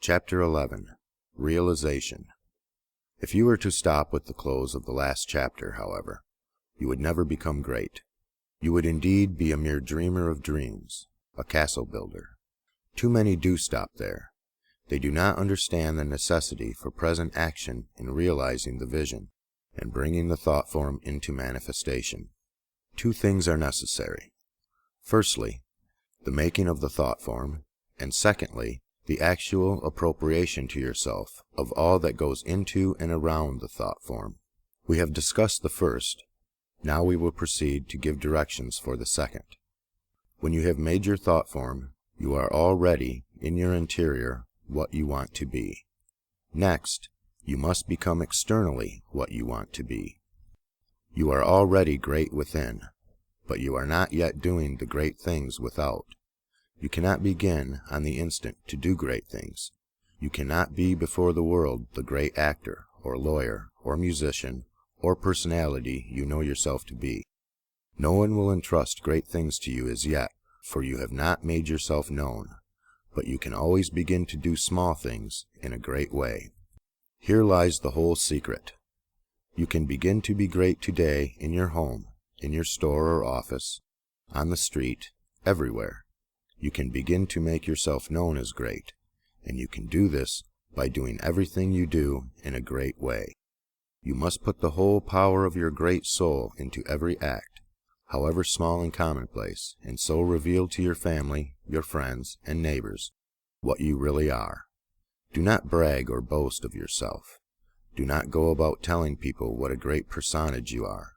Chapter 11. Realization. If you were to stop with the close of the last chapter, however, you would never become great. You would indeed be a mere dreamer of dreams, a castle builder. Too many do stop there. They do not understand the necessity for present action in realizing the vision and bringing the thought form into manifestation. Two things are necessary. Firstly, the making of the thought form, and secondly, the actual appropriation to yourself of all that goes into and around the thought form. We have discussed the first. Now we will proceed to give directions for the second. When you have made your thought form, you are already, in your interior, what you want to be. Next, you must become externally what you want to be. You are already great within, but you are not yet doing the great things without. You cannot begin on the instant to do great things. You cannot be before the world the great actor, or lawyer, or musician, or personality you know yourself to be. No one will entrust great things to you as yet, for you have not made yourself known, but you can always begin to do small things in a great way. Here lies the whole secret. You can begin to be great today in your home, in your store or office, on the street, everywhere. You can begin to make yourself known as great, and you can do this by doing everything you do in a great way. You must put the whole power of your great soul into every act, however small and commonplace, and so reveal to your family, your friends, and neighbors what you really are. Do not brag or boast of yourself. Do not go about telling people what a great personage you are.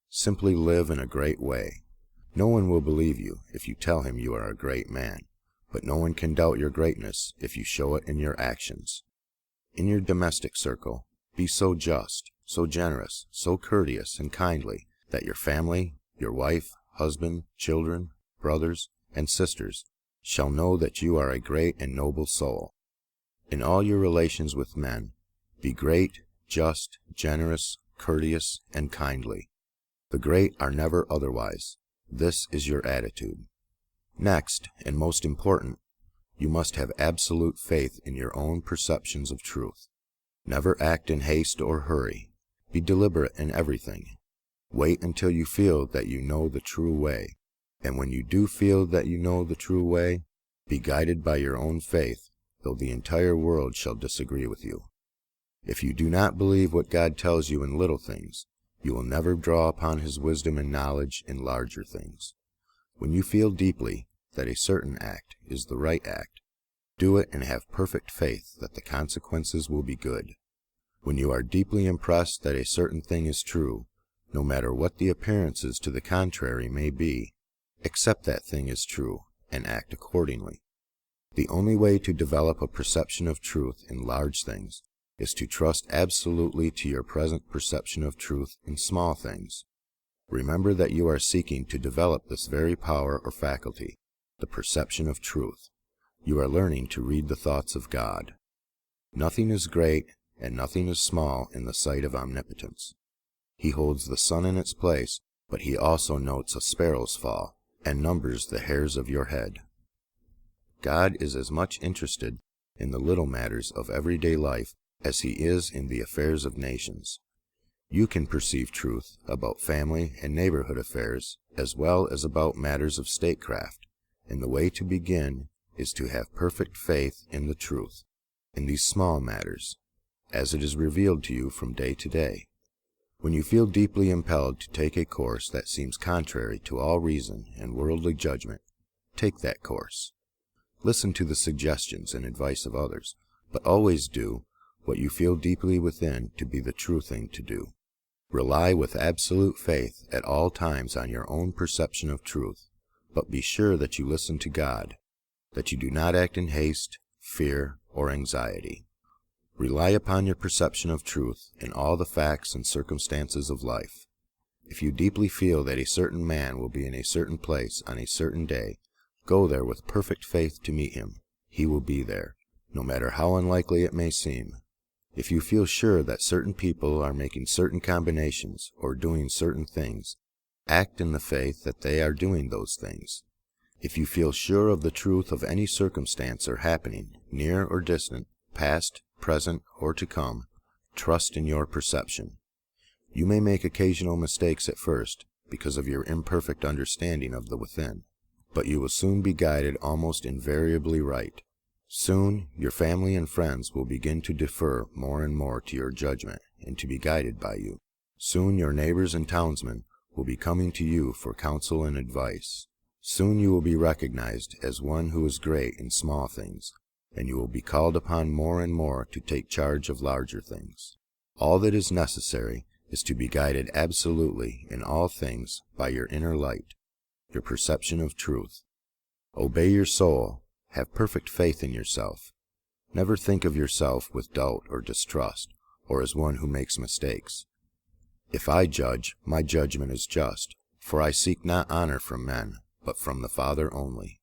Simply live in a great way. No one will believe you if you tell him you are a great man, but no one can doubt your greatness if you show it in your actions. In your domestic circle, be so just, so generous, so courteous and kindly that your family, your wife, husband, children, brothers, and sisters shall know that you are a great and noble soul. In all your relations with men, be great, just, generous, courteous, and kindly. The great are never otherwise. This is your attitude. Next, and most important, you must have absolute faith in your own perceptions of truth. Never act in haste or hurry. Be deliberate in everything. Wait until you feel that you know the true way. And when you do feel that you know the true way, be guided by your own faith, though the entire world shall disagree with you. If you do not believe what God tells you in little things, you will never draw upon His wisdom and knowledge in larger things. When you feel deeply that a certain act is the right act, do it and have perfect faith that the consequences will be good. When you are deeply impressed that a certain thing is true, no matter what the appearances to the contrary may be, accept that thing as true and act accordingly. The only way to develop a perception of truth in large things is to trust absolutely to your present perception of truth in small things. Remember that you are seeking to develop this very power or faculty, the perception of truth. You are learning to read the thoughts of God. Nothing is great and nothing is small in the sight of omnipotence. He holds the sun in its place, but He also notes a sparrow's fall and numbers the hairs of your head. God is as much interested in the little matters of everyday life as He is in the affairs of nations. You can perceive truth about family and neighborhood affairs as well as about matters of statecraft, and the way to begin is to have perfect faith in the truth, in these small matters, as it is revealed to you from day to day. When you feel deeply impelled to take a course that seems contrary to all reason and worldly judgment, take that course. Listen to the suggestions and advice of others, but always do what you feel deeply within to be the true thing to do. Rely with absolute faith at all times on your own perception of truth, but be sure that you listen to God, that you do not act in haste, fear, or anxiety. Rely upon your perception of truth in all the facts and circumstances of life. If you deeply feel that a certain man will be in a certain place on a certain day, go there with perfect faith to meet him. He will be there, no matter how unlikely it may seem. If you feel sure that certain people are making certain combinations or doing certain things, act in the faith that they are doing those things. If you feel sure of the truth of any circumstance or happening, near or distant, past, present, or to come, trust in your perception. You may make occasional mistakes at first because of your imperfect understanding of the within, but you will soon be guided almost invariably right. Soon your family and friends will begin to defer more and more to your judgment and to be guided by you. Soon your neighbors and townsmen will be coming to you for counsel and advice. Soon you will be recognized as one who is great in small things, and you will be called upon more and more to take charge of larger things. All that is necessary is to be guided absolutely in all things by your inner light, your perception of truth. Obey your soul. Have perfect faith in yourself. Never think of yourself with doubt or distrust, or as one who makes mistakes. If I judge, my judgment is just, for I seek not honor from men, but from the Father only.